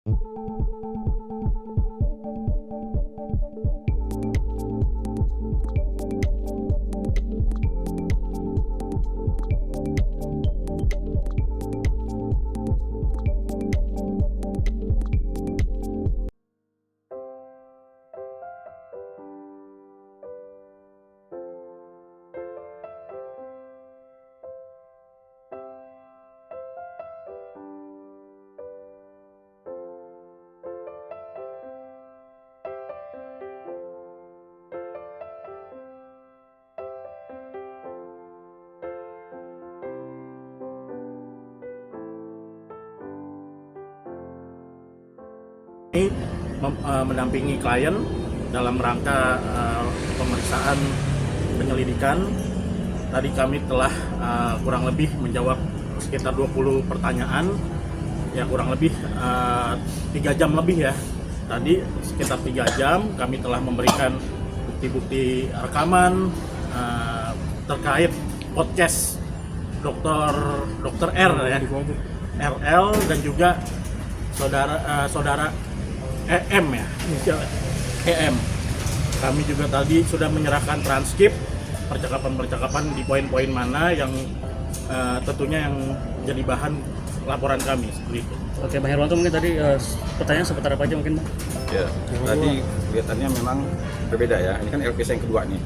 Ini mendampingi klien dalam rangka pemeriksaan penyelidikan. Tadi kami telah kurang lebih menjawab sekitar 20 pertanyaan, ya kurang lebih 3 jam lebih ya. Tadi sekitar 3 jam kami telah memberikan bukti-bukti rekaman terkait podcast Dr. R ya, RL dan juga saudara EM ya, EM. Kami juga tadi sudah menyerahkan transkrip percakapan-percakapan di poin-poin mana yang tentunya yang jadi bahan laporan kami seperti itu. Oke, Bang Herwanto, mungkin tadi pertanyaan seputar apa aja mungkin, Bang? Ya, tadi kelihatannya memang berbeda ya. Ini kan LPS yang kedua nih.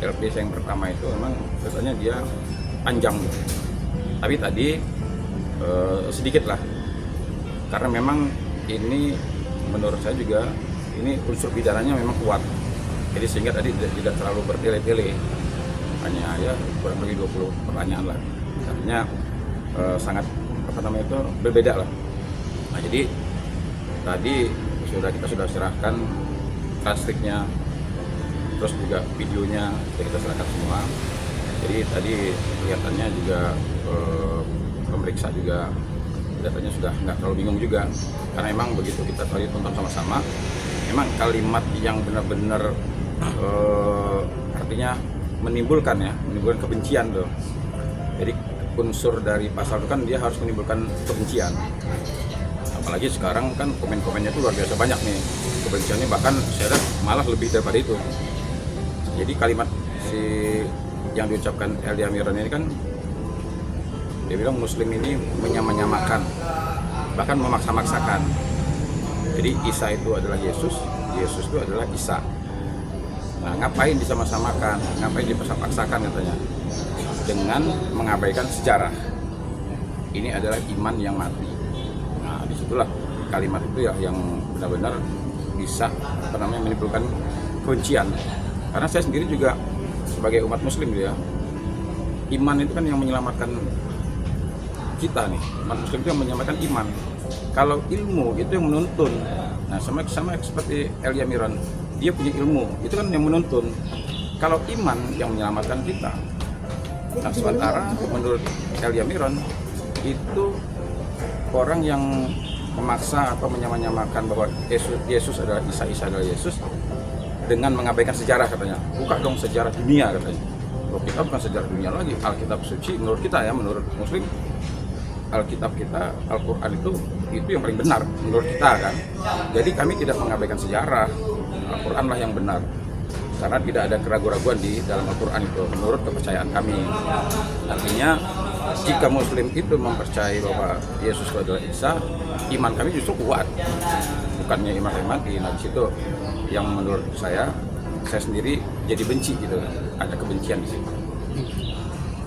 LPS yang pertama itu memang kelihatannya dia panjang. Tapi tadi sedikit lah. Karena memang ini menurut saya juga ini unsur pidananya memang kuat. Jadi sehingga tadi tidak terlalu bertele-tele. Hanya ya kurang lebih 20 pertanyaan lah. Artinya sangat itu berbeda lah. Nah, jadi tadi kita sudah serahkan transkripnya, terus juga videonya kita serahkan semua. Jadi tadi kelihatannya juga pemeriksa juga kelihatannya sudah nggak terlalu bingung juga, karena memang begitu kita tadi tonton sama-sama, memang kalimat yang benar-benar artinya menimbulkan kebencian tuh. Jadi unsur dari pasal itu kan dia harus menimbulkan kebencian. Apalagi sekarang kan komen-komennya itu luar biasa banyak nih kebenciannya, bahkan saya lihat malah lebih daripada itu. Jadi kalimat yang diucapkan Eldi Amiron ini kan dia bilang Muslim ini menyamakan, bahkan memaksa-maksakan. Jadi Isa itu adalah Yesus, Yesus itu adalah Isa. Nah, ngapain disama-samakan, ngapain dipaksa-paksakan katanya? Dengan mengabaikan sejarah. Ini adalah iman yang mati. Nah, disitulah kalimat itu ya yang benar-benar bisa menimbulkan kebencian. Karena saya sendiri juga sebagai umat Muslim ya, iman itu kan yang menyelamatkan kita nih. Umat Muslim itu yang menyelamatkan iman. Kalau ilmu itu yang menuntun. Nah, sama seperti Eldi Amiron, dia punya ilmu, itu kan yang menuntun. Kalau iman yang menyelamatkan kita. Nah, sementara menurut Eldi Amiron itu orang yang memaksa atau menyamakan bahwa Yesus adalah Isa, Isa adalah Yesus dengan mengabaikan sejarah katanya. Buka dong sejarah dunia katanya. Kalau kita bukan sejarah dunia lagi, Alkitab suci menurut kita ya, menurut Muslim Alkitab kita, Al-Quran itu yang paling benar menurut kita kan. Jadi kami tidak mengabaikan sejarah, Al-Quran lah yang benar. Karena tidak ada keraguan-raguan di dalam Al-Quran itu menurut kepercayaan kami. Artinya jika Muslim itu mempercayai bahwa Yesus itu adalah Isa, iman kami justru kuat, bukannya iman yang mati. Nah, di situ yang menurut saya sendiri jadi benci gitu, ada kebencian di situ.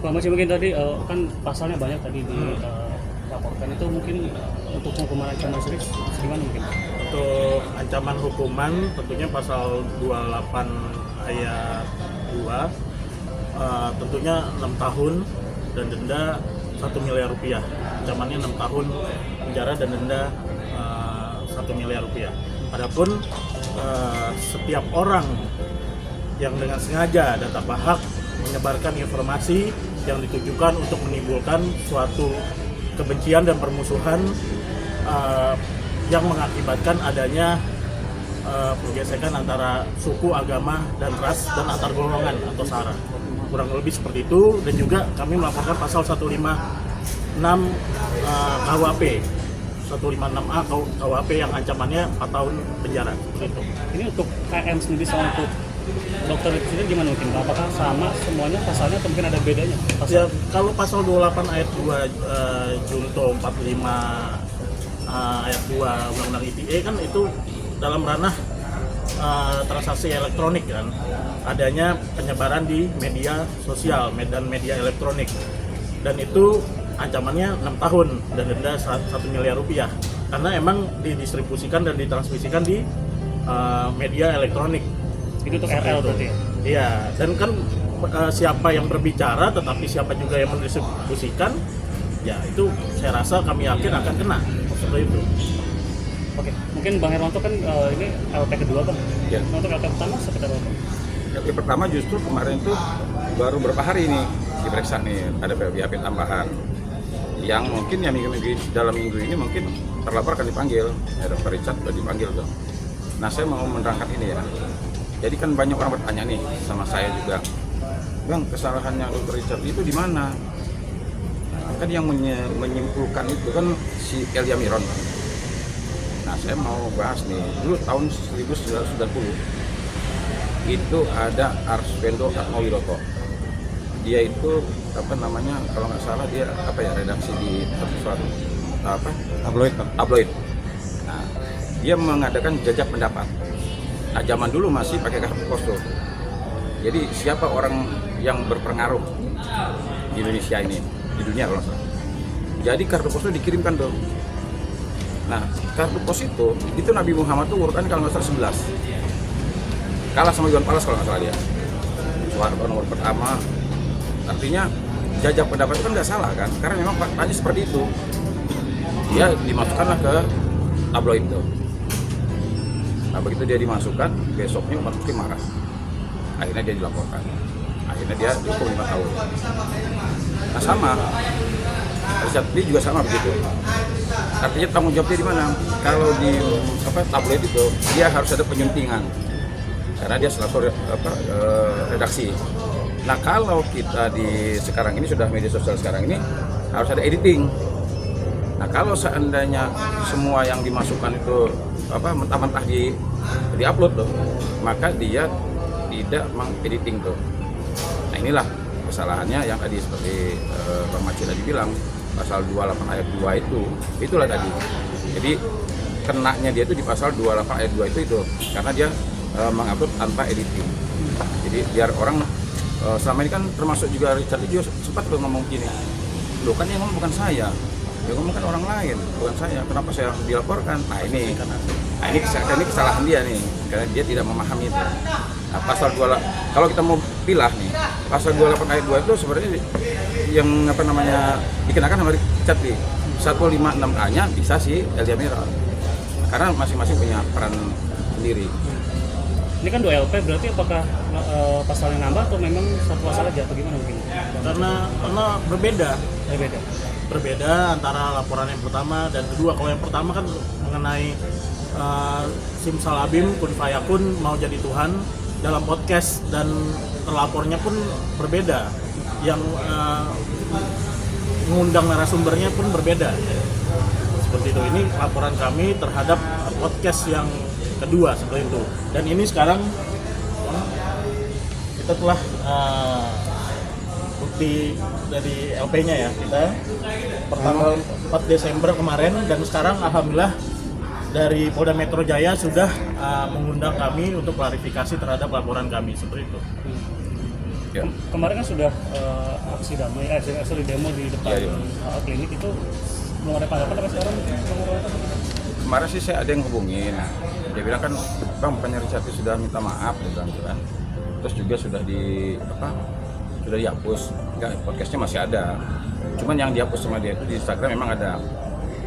Pak, masih mungkin tadi kan pasalnya banyak tadi dilaporkan, itu mungkin untuk hukuman ancaman serius gimana mungkin? Untuk ancaman hukuman tentunya pasal 28 ayat 2 tentunya 6 tahun dan denda 1 miliar rupiah. Ancamannya 6 tahun penjara dan denda 1 miliar rupiah. Adapun setiap orang yang dengan sengaja dan tanpa hak menyebarkan informasi yang ditujukan untuk menimbulkan suatu kebencian dan permusuhan yang mengakibatkan adanya pergesekan antara suku, agama, dan ras, dan antar golongan atau sara. Kurang lebih seperti itu. Dan juga kami melaporkan pasal 156 KUHP 156A KUHP yang ancamannya 4 tahun penjara. Gitu. Ini untuk KM sendiri sama untuk dokter itu sendiri gimana mungkin? Apakah sama semuanya pasalnya atau mungkin ada bedanya? Ya, kalau pasal 28 ayat 2 Junto 45 ayat 2 Undang-Undang ITE kan itu dalam ranah transaksi elektronik kan, adanya penyebaran di media sosial dan media elektronik, dan itu ancamannya 6 tahun dan denda 1 miliar rupiah karena emang didistribusikan dan ditransmisikan di media elektronik. Itu untuk RL berarti ya? Iya, dan kan siapa yang berbicara tetapi siapa juga yang mendistribusikan, ya itu saya rasa kami yakin akan kena seperti itu. Oke, mungkin Bang Hermanto kan ini LP kedua Bang. Ya. Untuk LP pertama seperti apa Bang? LP pertama justru kemarin itu baru beberapa hari nih diperiksa nih, ada BAP tambahan yang mungkin ya dalam minggu ini mungkin terlapor akan dipanggil, ya Dr. Richard sudah dipanggil tuh. Nah saya mau menerangkan ini ya, jadi kan banyak orang bertanya nih sama saya juga, Bang kesalahannya Dr. Richard itu di mana? Kan yang menyimpulkan itu kan si Elia Miron. Nah saya mau bahas nih, dulu tahun 1990 itu ada Arswendo Atmawiloto. Dia itu apa namanya, kalau nggak salah dia apa ya, redaksi di suatu apa tabloid. Nah dia mengadakan jajak pendapat. Nah zaman dulu masih pakai kartu pos tuh. Jadi siapa orang yang berpengaruh di Indonesia ini, di dunia kalau nggak salah. Jadi kartu pos itu dikirimkan tuh. Nah kartu pos itu Nabi Muhammad tuh urutan kalau nggak salah 11. Kalah sama Iwan Fals kalau nggak salah dia. Soeharto nomor pertama. Artinya jajak pendapat itu kan nggak salah kan, karena memang faktanya seperti itu. Dia dimasukkanlah ke tabloid itu. Nah begitu dia dimasukkan, besoknya umat muslim marah. Akhirnya dia dilaporkan. Akhirnya dia dihukum 5 tahun. Nah sama, Richard Lee juga sama begitu. Artinya tanggung jawabnya di mana? Kalau di tabloid itu dia harus ada penyuntingan, karena dia selaku redaksi. Nah kalau kita di sekarang ini sudah media sosial sekarang ini harus ada editing. Nah kalau seandainya semua yang dimasukkan itu mentah-mentah di-upload tuh, maka dia tidak mengediting tuh. Nah inilah kesalahannya yang tadi seperti Bang Maci tadi bilang, pasal 28 ayat 2 itulah tadi. Jadi kenanya dia itu di pasal 28 ayat 2 itu karena dia mengupload tanpa editing. Jadi biar orang selama ini kan termasuk juga Richard juga sempat ngomong gini, loh kan yang ngomong bukan saya, yang ngomong kan orang lain, bukan saya, kenapa saya dilaporkan? Nah ini kesalahan dia nih, karena dia tidak memahami itu. Nah pasal 28, kalau kita mau pilah nih, pasal 28 ayat 2 itu sebenarnya yang dikenakan sama Richard nih, 156A-nya bisa si Elia Miron, karena masing-masing punya peran sendiri. Ini kan 2 LP, berarti apakah pasalnya nambah atau memang satu pasal aja atau gimana mungkin? Karena berbeda antara laporan yang pertama dan kedua. Kalau yang pertama kan mengenai simsalabim kun fayakun mau jadi Tuhan dalam podcast, dan terlapornya pun berbeda, yang mengundang narasumbernya pun berbeda. Seperti itu. Ini laporan kami terhadap podcast yang kedua seperti itu. Dan ini sekarang kita telah bukti dari LP-nya ya, kita pertanggal 4 Desember kemarin, dan sekarang alhamdulillah dari Polda Metro Jaya sudah mengundang kami untuk klarifikasi terhadap laporan kami seperti itu. Ya. Kemarin kan sudah aksi damai, demo di depan klinik itu, belum ada tanggapan sampai sekarang? Kemarin sih saya ada yang hubungin, dia bilang kan, Bang bukannya Richard sudah minta maaf, dia bilang kan. Terus juga sudah dihapus, enggak, podcastnya masih ada. Cuman yang dihapus sama dia itu di Instagram memang ada.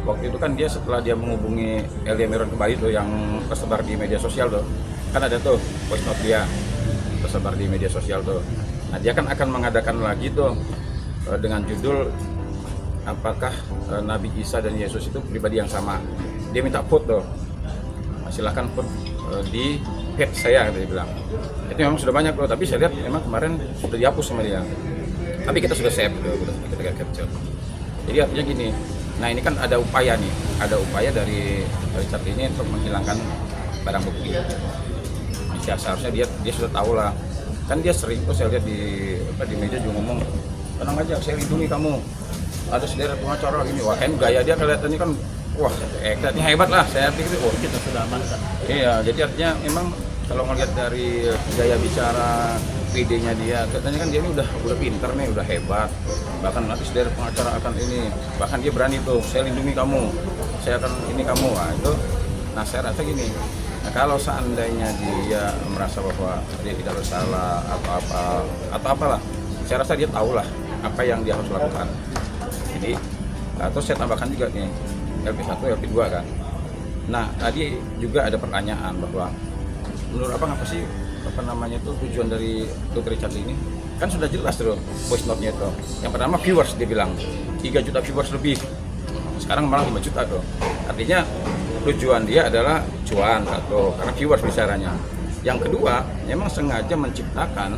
Waktu itu kan dia setelah dia menghubungi Elia Miron kembali tuh, yang tersebar di media sosial tuh, kan ada tuh voice note dia tersebar di media sosial tuh. Nah dia kan akan mengadakan lagi tuh dengan judul apakah Nabi Isa dan Yesus itu pribadi yang sama. Dia minta vote tuh, silahkan vote di page saya, dia bilang. Itu memang sudah banyak loh, tapi saya lihat memang kemarin sudah dihapus sama dia. Tapi kita sudah save, sudah kita capture. Jadi artinya gini, Nah ini kan ada upaya dari Richard ini untuk menghilangkan barang bukti. Ya, seharusnya dia sudah tahu lah, kan dia sering tuh saya lihat di meja juga ngomong, tenang aja saya lindungi kamu, ada sederet pengacara gini, wah kan gaya dia kelihatannya kan wah kelihatannya hebat lah, saya pikir wah Kita sudah amankan. iya, jadi artinya memang kalau ngelihat dari gaya bicara, PD-nya dia, katanya kan dia ini udah pinter nih, udah hebat. Bahkan nanti sederet pengacara akan ini, bahkan dia berani tuh, saya lindungi kamu, saya akan ini kamu. Nah, itu, nah saya rasa gini, nah, kalau seandainya dia merasa bahwa dia tidak bersalah atau apalah, saya rasa dia tahulah apa yang dia harus lakukan. Jadi, atau saya tambahkan juga nih, LP1, LP2 kan. Nah, tadi juga ada pertanyaan bahwa menurut abang apa sih itu tujuan dari Dr. Richard ini? Kan sudah jelas tuh voice note-nya itu. Yang pertama viewers, dia bilang 3 juta viewers lebih. Sekarang malah 5 juta tuh. Artinya tujuan dia adalah cuan atau karena viewers bicaranya. Yang kedua, memang sengaja menciptakan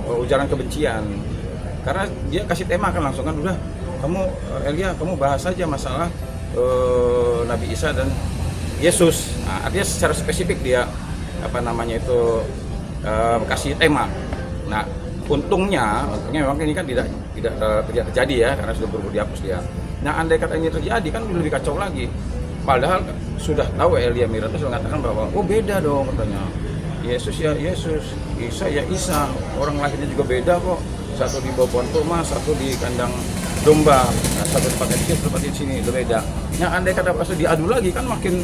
ujaran kebencian. Karena dia kasih tema kan langsung kan, udah kamu Elia kamu bahas saja masalah Nabi Isa dan Yesus. Nah, artinya secara spesifik dia kasih tema. Nah, untungnya memang ini kan tidak terjadi ya, karena sudah berburu dihapus dia. Nah, andai kata ini terjadi kan lebih kacau lagi. Padahal sudah tahu Elia Mirata sudah mengatakan bahwa oh beda dong katanya. Yesus ya Yesus, Isa ya Isa, orang lahirnya juga beda kok. Satu di bawah pohon kurma, satu di kandang domba, nah, satu tempat di sini, itu beda. Nah, andai kata pas diadu lagi kan makin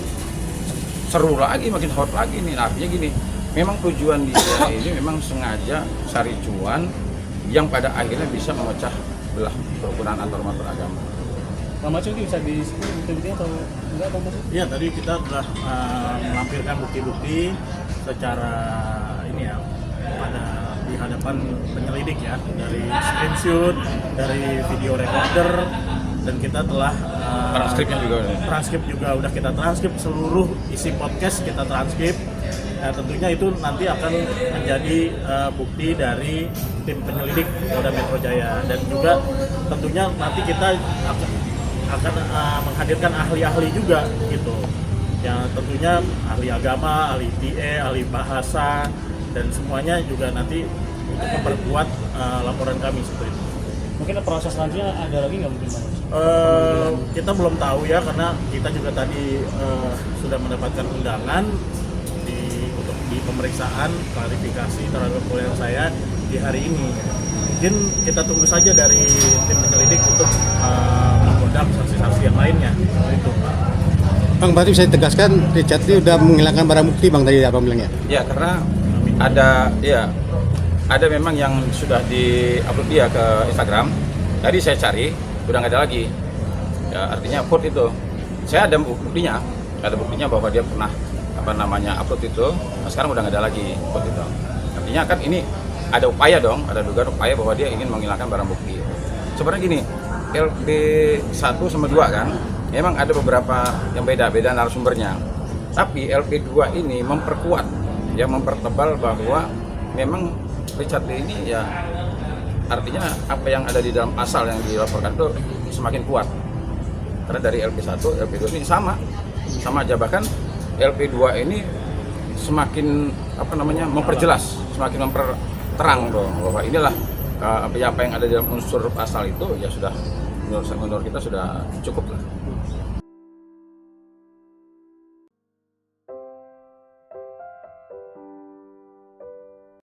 seru lagi, makin hot lagi nih. Nah, artinya gini, memang tujuan dia ini memang sengaja cari cuan yang pada akhirnya bisa memecah belah kerukunan antar umat beragama. Bang Macu bisa disebut bukti-buktinya atau enggak Bang Macu? Iya, tadi kita telah melampirkan bukti-bukti secara ini ya, di hadapan penyelidik ya, dari screenshot, dari video recorder, dan kita telah transkrip juga udah kita transkrip, seluruh isi podcast kita transkrip. Nah, tentunya itu nanti akan menjadi bukti dari tim penyelidik Polda Metro Jaya, dan juga tentunya nanti kita akan menghadirkan ahli-ahli juga gitu, yang tentunya ahli agama, ahli PA, ahli bahasa, dan semuanya juga nanti untuk memperkuat laporan kami seperti itu. Mungkin proses selanjutnya ada lagi nggak mungkin Bang? Kita belum tahu ya, karena kita juga tadi sudah mendapatkan undangan untuk di pemeriksaan klarifikasi terhadap klien saya di hari ini. Mungkin kita tunggu saja dari tim penyelidik untuk mengundang saksi-saksi yang lainnya. Itu Pak. Bang, berarti bisa ditegaskan Richard ini udah menghilangkan barang bukti Bang tadi apa bilangnya? Ya, karena ada memang yang sudah di-upload dia ke Instagram. Tadi saya cari, udah nggak ada lagi. Ya, artinya upload itu. Saya ada buktinya bahwa dia pernah upload itu. Nah, sekarang udah nggak ada lagi upload itu. Artinya kan ini ada upaya dong, ada dugaan upaya bahwa dia ingin menghilangkan barang bukti. Sebenarnya gini, LP1 sama 2 kan, memang ada beberapa yang beda narasumbernya. Tapi LP2 ini memperkuat, ya mempertebal bahwa memang Richard ini ya artinya apa yang ada di dalam pasal yang dilaporkan itu semakin kuat. Karena dari LP1, LP2 ini sama aja, bahkan LP2 ini semakin memperjelas, semakin memperterang bahwa inilah apa yang ada di dalam unsur pasal itu ya sudah menurut kita sudah cukup lah.